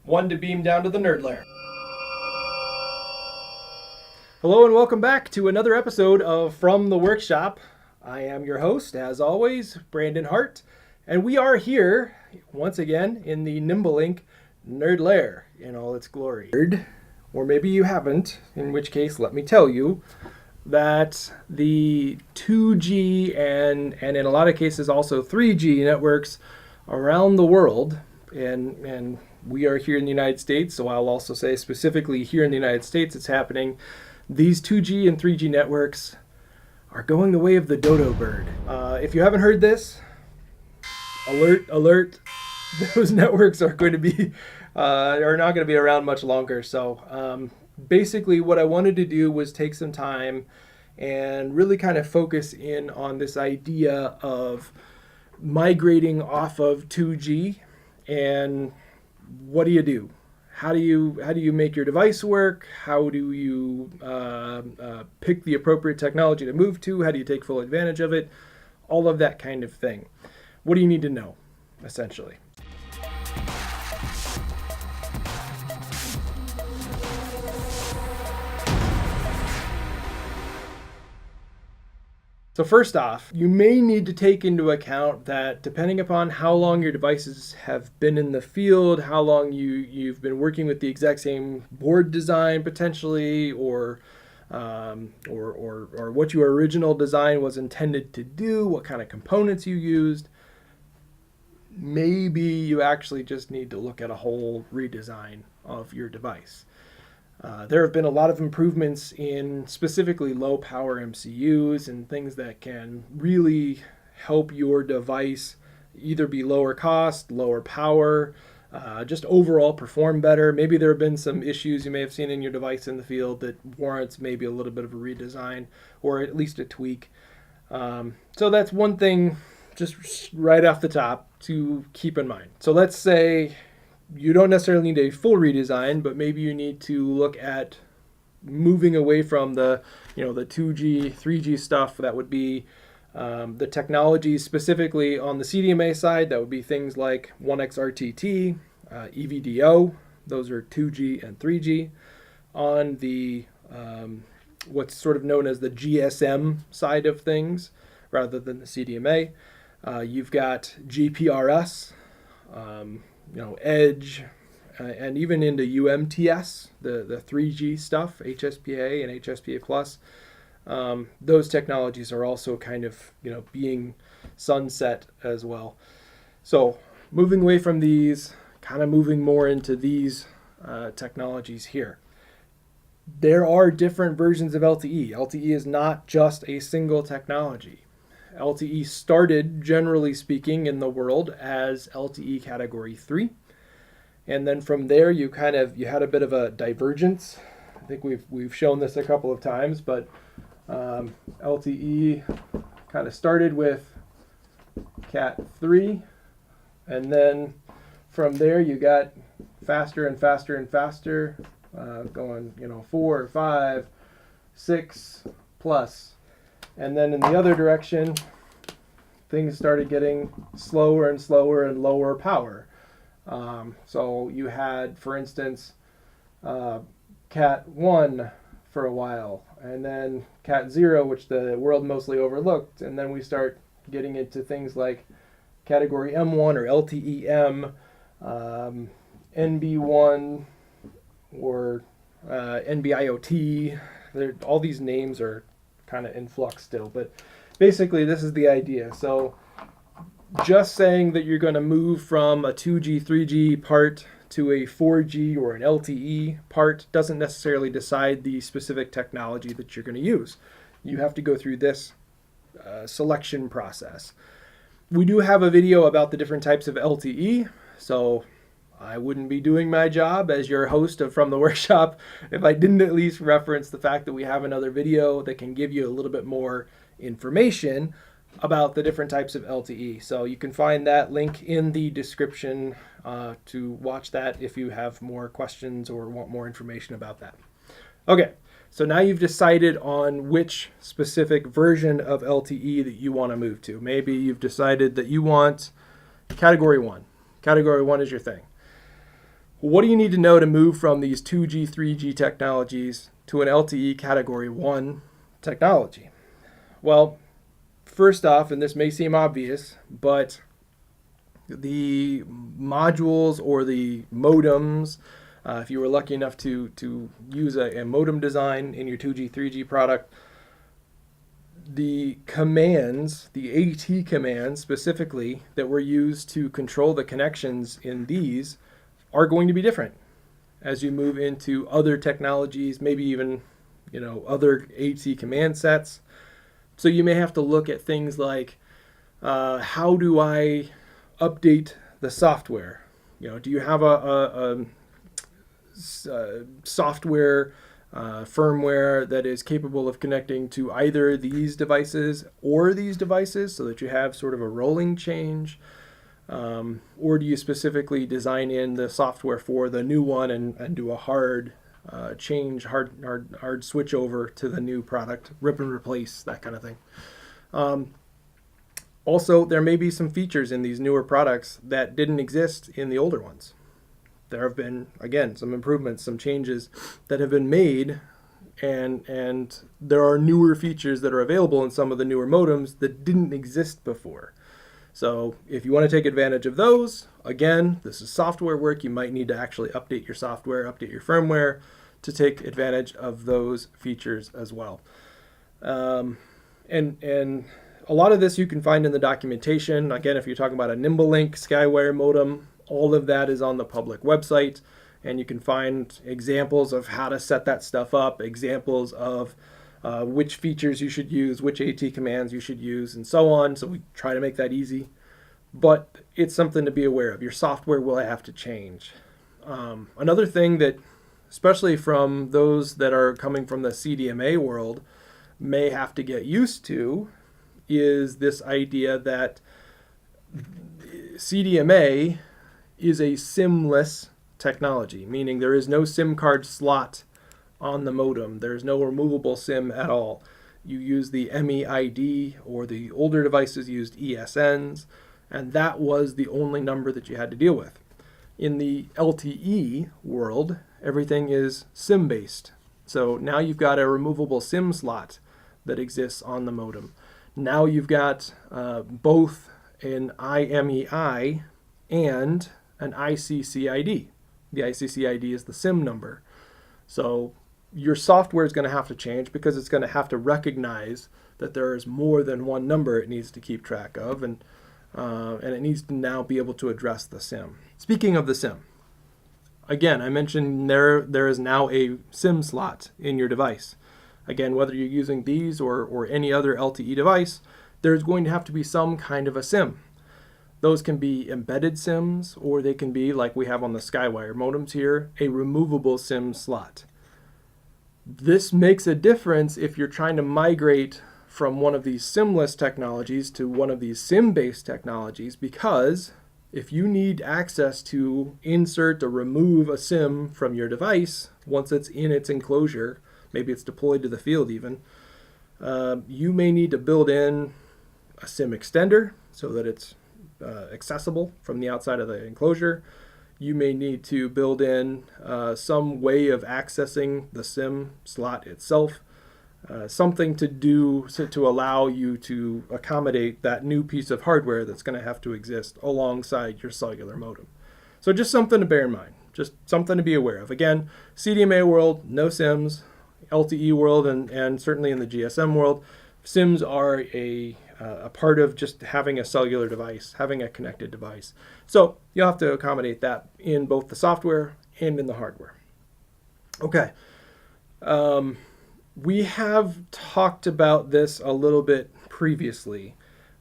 one to beam down to the nerd lair. Hello and welcome back to another episode of From the Workshop. I am your host, as always, Brandon Hart, and we are here once again in the Nimble Inc. Nerd Lair in all its glory. Or maybe you haven't, in which case let me tell you that the 2G and in a lot of cases also 3G networks around the world, and we are here in the United States, so I'll also say specifically here in the United States it's happening. These 2G and 3G networks are going the way of the dodo bird. If you haven't heard this, alert, those networks are going to be are not going to be around much longer. So basically what I wanted to do was take some time and really kind of focus in on this idea of migrating off of 2G and what do you do? How do you make your device work? How do you pick the appropriate technology to move to? How do you take full advantage of it? All of that kind of thing. What do you need to know, essentially? So first off, you may need to take into account that depending upon how long your devices have been in the field, how long you've been working with the exact same board design potentially, or what your original design was intended to do, what kind of components you used, maybe you actually just need to look at a whole redesign of your device. There have been a lot of improvements in specifically low power MCUs and things that can really help your device either be lower cost, lower power, just overall perform better. Maybe there have been some issues you may have seen in your device in the field that warrants maybe a little bit of a redesign or at least a tweak. So that's one thing just right off the top to keep in mind. So let's say you don't necessarily need a full redesign, but maybe you need to look at moving away from the 2G, 3G stuff. That would be the technologies specifically on the CDMA side. That would be things like 1xRTT, EVDO. Those are 2G and 3G. On the what's sort of known as the GSM side of things, rather than the CDMA, you've got GPRS. Edge, and even into UMTS, the 3G stuff, HSPA and HSPA plus. Those technologies are also kind of being sunset as well. So moving away from these, kind of moving more into these technologies here. There are different versions of LTE. LTE is not just a single technology. LTE started, generally speaking, in the world as LTE Category 3. And then from there, you had a bit of a divergence. I think we've shown this a couple of times, but LTE kind of started with Cat 3. And then from there, you got faster and faster and faster, going 4, 5, 6 plus. And then in the other direction, things started getting slower and slower and lower power. So you had, for instance, Cat 1 for a while, and then Cat 0, which the world mostly overlooked, and then we start getting into things like Category M1 or LTE-M, NB1, or NB-IoT. All these names are kind of in flux still, but basically this is the idea. So just saying that you're going to move from a 2G, 3G part to a 4G or an LTE part doesn't necessarily decide the specific technology that you're going to use. You have to go through this selection process. We do have a video about the different types of LTE, so I wouldn't be doing my job as your host of From the Workshop if I didn't at least reference the fact that we have another video that can give you a little bit more information about the different types of LTE. So you can find that link in the description to watch that if you have more questions or want more information about that. Okay, so now you've decided on which specific version of LTE that you want to move to. Maybe you've decided that you want Category 1. Category 1 is your thing. What do you need to know to move from these 2G, 3G technologies to an LTE Category 1 technology? Well, first off, and this may seem obvious, but the modules or the modems, if you were lucky enough to use a modem design in your 2G, 3G product, the commands, the AT commands specifically, that were used to control the connections in these are going to be different as you move into other technologies, maybe even, other AT command sets. So you may have to look at things like, how do I update the software? Do you have a software firmware that is capable of connecting to either these devices or these devices so that you have sort of a rolling change? Or do you specifically design in the software for the new one and do a hard change, hard switch over to the new product, rip and replace, that kind of thing? Also, there may be some features in these newer products that didn't exist in the older ones. There have been, again, some improvements, some changes that have been made, and there are newer features that are available in some of the newer modems that didn't exist before. So if you want to take advantage of those, again, this is software work. You might need to actually update your software, update your firmware to take advantage of those features as well. And a lot of this you can find in the documentation. Again, if you're talking about a NimbleLink Skywire modem, all of that is on the public website, and you can find examples of how to set that stuff up, examples of which features you should use, which AT commands you should use, and so on. So we try to make that easy. But it's something to be aware of. Your software will have to change. Another thing that, especially from those that are coming from the CDMA world, may have to get used to is this idea that CDMA is a SIM-less technology, meaning there is no SIM card slot on the modem. There's no removable SIM at all. You use the MEID, or the older devices used ESNs, and that was the only number that you had to deal with. In the LTE world, everything is SIM-based. So now you've got a removable SIM slot that exists on the modem. Now you've got both an IMEI and an ICCID. The ICCID is the SIM number. So your software is going to have to change because it's going to have to recognize that there is more than one number it needs to keep track of, and it needs to now be able to address the SIM. Speaking of the SIM, again, I mentioned there is now a SIM slot in your device. Again, whether you're using these or any other LTE device, there's going to have to be some kind of a SIM. Those can be embedded SIMs, or they can be, like we have on the Skywire modems here, a removable SIM slot. This makes a difference if you're trying to migrate from one of these SIM-less technologies to one of these SIM-based technologies, because if you need access to insert or remove a SIM from your device once it's in its enclosure, maybe it's deployed to the field even, you may need to build in a SIM extender so that it's accessible from the outside of the enclosure. You may need to build in some way of accessing the SIM slot itself, something to do to allow you to accommodate that new piece of hardware that's going to have to exist alongside your cellular modem. So just something to bear in mind, just something to be aware of. Again, CDMA world, no SIMs. LTE world, and certainly in the GSM world, SIMs are a part of just having a cellular device, having a connected device. So you'll have to accommodate that in both the software and in the hardware. Okay. We have talked about this a little bit previously,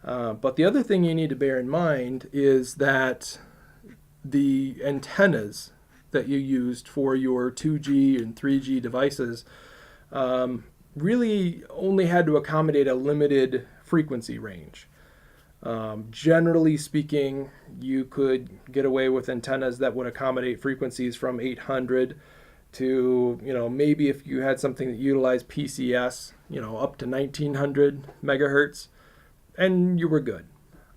but the other thing you need to bear in mind is that the antennas that you used for your 2G and 3G devices really only had to accommodate a limited frequency range. Generally speaking, you could get away with antennas that would accommodate frequencies from 800 to, maybe if you had something that utilized PCS, up to 1900 megahertz, and you were good.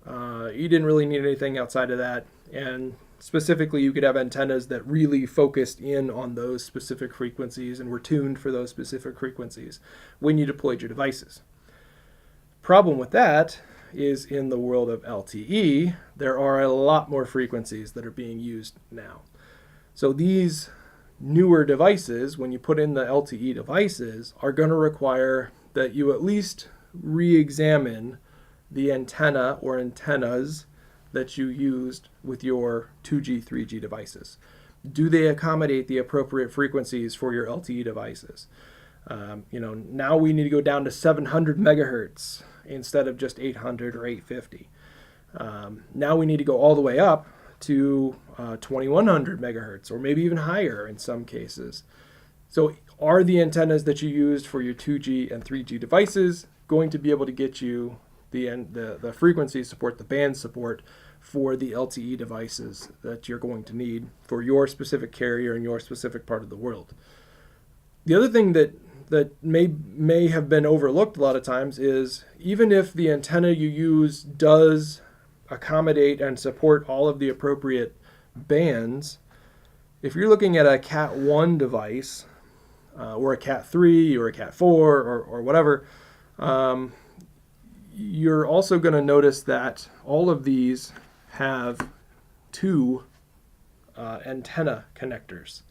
You didn't really need anything outside of that, and Specifically, you could have antennas that really focused in on those specific frequencies and were tuned for those specific frequencies when you deployed your devices. Problem with that is in the world of LTE, there are a lot more frequencies that are being used now. So these newer devices, when you put in the LTE devices, are going to require that you at least re-examine the antenna or antennas that you used with your 2G, 3G devices. Do they accommodate the appropriate frequencies for your LTE devices? Now we need to go down to 700 megahertz instead of just 800 or 850. Now we need to go all the way up to 2100 megahertz, or maybe even higher in some cases. So are the antennas that you used for your 2G and 3G devices going to be able to get you the frequency support, the band support for the LTE devices that you're going to need for your specific carrier in your specific part of the world? The other thing that may have been overlooked a lot of times is, even if the antenna you use does accommodate and support all of the appropriate bands, if you're looking at a Cat 1 device or a Cat 3 or a Cat 4 or whatever, you're also going to notice that all of these have two antenna connectors.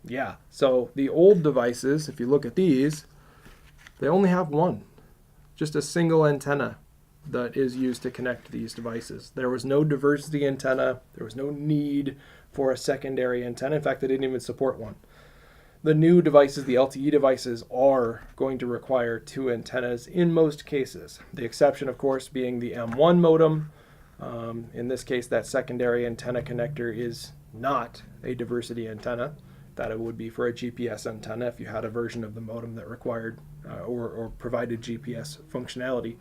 Yeah, so the old devices, if you look at these, they only have one, just a single antenna that is used to connect these devices. There was no diversity antenna. There was no need for a secondary antenna. In fact, they didn't even support one. The new devices, the LTE devices, are going to require two antennas in most cases. The exception, of course, being the M1 modem. In this case, that secondary antenna connector is not a diversity antenna that it would be for a GPS antenna if you had a version of the modem that required or provided GPS functionality.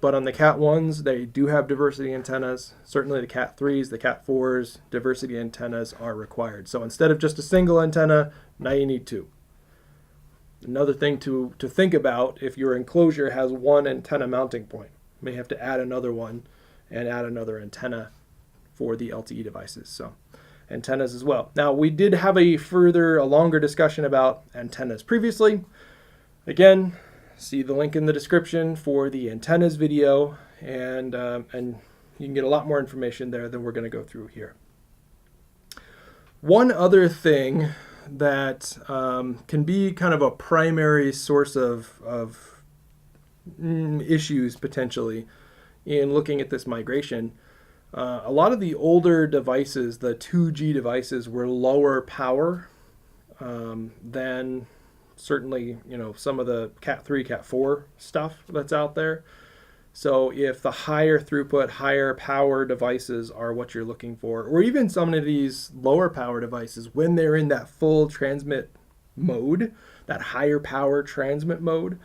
But on the Cat 1s, they do have diversity antennas. Certainly the Cat 3s, the Cat 4s, diversity antennas are required. So instead of just a single antenna, now you need two. Another thing to think about, if your enclosure has one antenna mounting point, you may have to add another one and add another antenna for the LTE devices. So antennas as well. Now, we did have a longer discussion about antennas previously. Again, see the link in the description for the antennas video, and you can get a lot more information there than we're going to go through here. One other thing that can be kind of a primary source of issues potentially in looking at this migration, a lot of the older devices, the 2G devices, were lower power than certainly, some of the Cat 3, Cat 4 stuff that's out there. So if the higher throughput, higher power devices are what you're looking for, or even some of these lower power devices, when they're in that full transmit mode, that higher power transmit mode,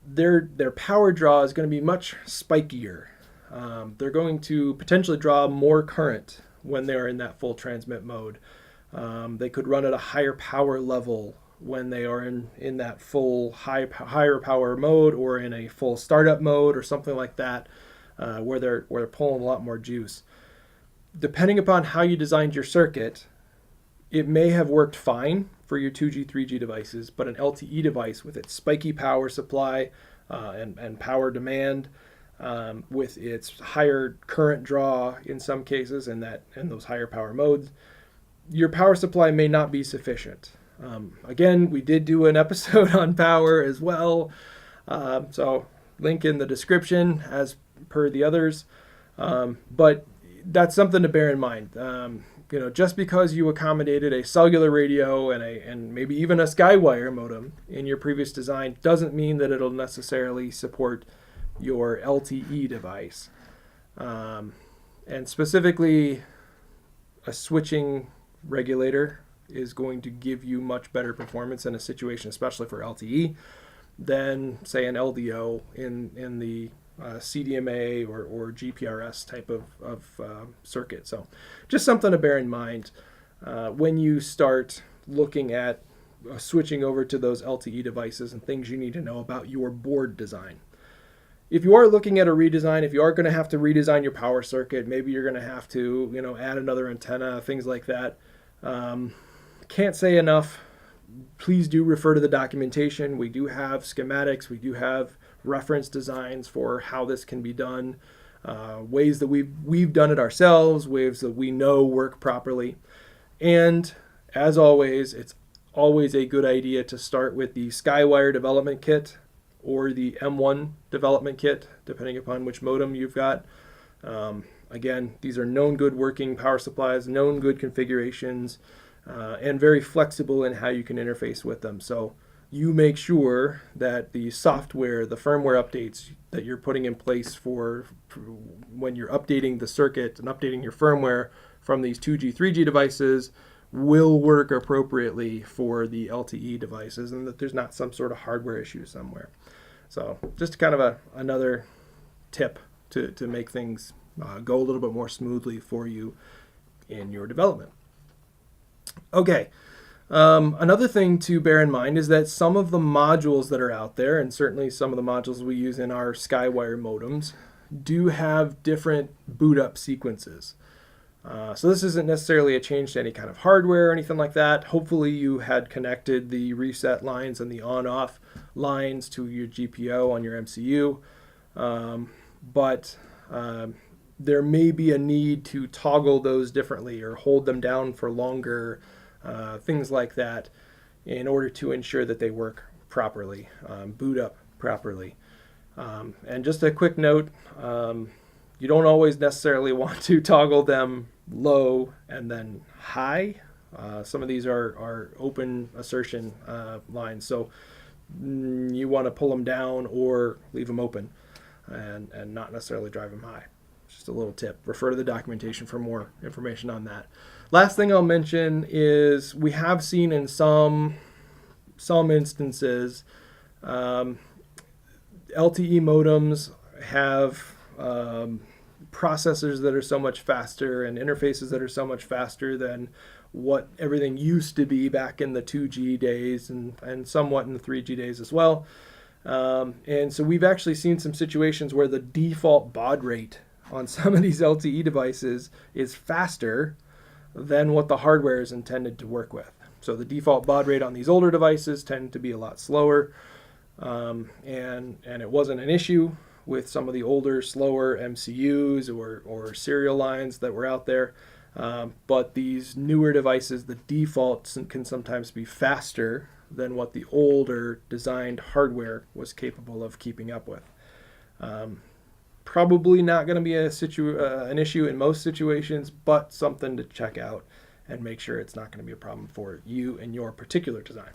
their power draw is going to be much spikier. They're going to potentially draw more current when they're in that full transmit mode. They could run at a higher power level when they are in that full higher power mode, or in a full startup mode or something like that, where they're pulling a lot more juice. Depending upon how you designed your circuit, it may have worked fine for your 2G, 3G devices, but an LTE device with its spiky power supply and power demand, with its higher current draw in some cases and those higher power modes, your power supply may not be sufficient. Again, we did do an episode on power as well, so link in the description as per the others, but that's something to bear in mind. Just because you accommodated a cellular radio and maybe even a Skywire modem in your previous design doesn't mean that it'll necessarily support your LTE device. And specifically, a switching regulator is going to give you much better performance in a situation, especially for LTE, than, say, an LDO in the CDMA or GPRS type of circuit. So just something to bear in mind when you start looking at switching over to those LTE devices, and things you need to know about your board design. if you are looking at a redesign, if you are going to have to redesign your power circuit, maybe you're going to have to, add another antenna, things like that. Can't say enough. Please do refer to the documentation. We do have schematics. We do have reference designs for how this can be done, ways that we've done it ourselves, ways that we know work properly. And as always, it's always a good idea to start with the Skywire development kit or the M1 development kit, depending upon which modem you've got. Again, these are known good working power supplies, known good configurations, and very flexible in how you can interface with them. So you make sure that the software, the firmware updates that you're putting in place for when you're updating the circuit and updating your firmware from these 2G, 3G devices will work appropriately for the LTE devices, and that there's not some sort of hardware issue somewhere. So just kind of another tip to make things go a little bit more smoothly for you in your development. Okay, another thing to bear in mind is that some of the modules that are out there, and certainly some of the modules we use in our Skywire modems, do have different boot up sequences. So this isn't necessarily a change to any kind of hardware or anything like that. Hopefully you had connected the reset lines and the on-off lines to your GPO on your MCU, but there may be a need to toggle those differently or hold them down for longer, things like that, in order to ensure that they work properly, boot up properly. And just a quick note, you don't always necessarily want to toggle them low and then high. Some of these are open assertion lines, so you want to pull them down or leave them open and not necessarily drive them high. Just a little tip. Refer to the documentation for more information on that. Last thing I'll mention is we have seen in some instances LTE modems have processors that are so much faster and interfaces that are so much faster than what everything used to be back in the 2G days and somewhat in the 3G days as well. And so we've actually seen some situations where the default baud rate on some of these LTE devices is faster than what the hardware is intended to work with. So the default baud rate on these older devices tend to be a lot slower, and it wasn't an issue with some of the older, slower MCUs or serial lines that were out there. But these newer devices, the defaults can sometimes be faster than what the older designed hardware was capable of keeping up with. Probably not going to be an issue in most situations, but something to check out and make sure it's not going to be a problem for you and your particular design.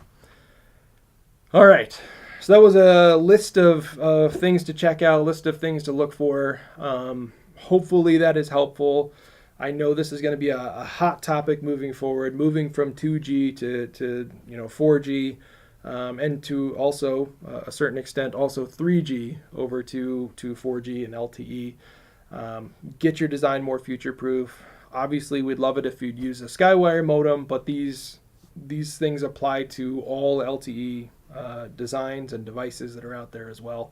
All right, so that was a list of things to check out, a list of things to look for. Hopefully that is helpful. I know this is going to be a hot topic moving forward, moving from 2G to 4G. And to also, a certain extent, also 3G over to 4G and LTE. Get your design more future-proof. Obviously, we'd love it if you'd use a Skywire modem, but these things apply to all LTE designs and devices that are out there as well.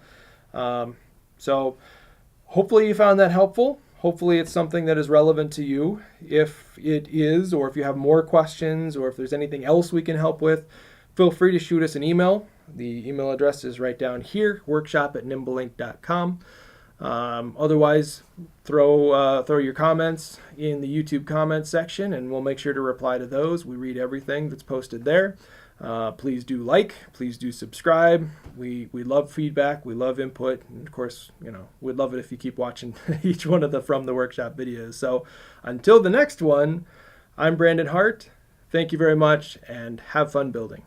So hopefully you found that helpful. Hopefully it's something that is relevant to you. If it is, or if you have more questions, or if there's anything else we can help with, feel free to shoot us an email. The email address is right down here, workshop@nimblelink.com. Otherwise, throw your comments in the YouTube comments section, and we'll make sure to reply to those. We read everything that's posted there. Please do please do subscribe. We love feedback, we love input, and of course, we'd love it if you keep watching each one of the From the Workshop videos. So until the next one, I'm Brandon Hart. Thank you very much, and have fun building.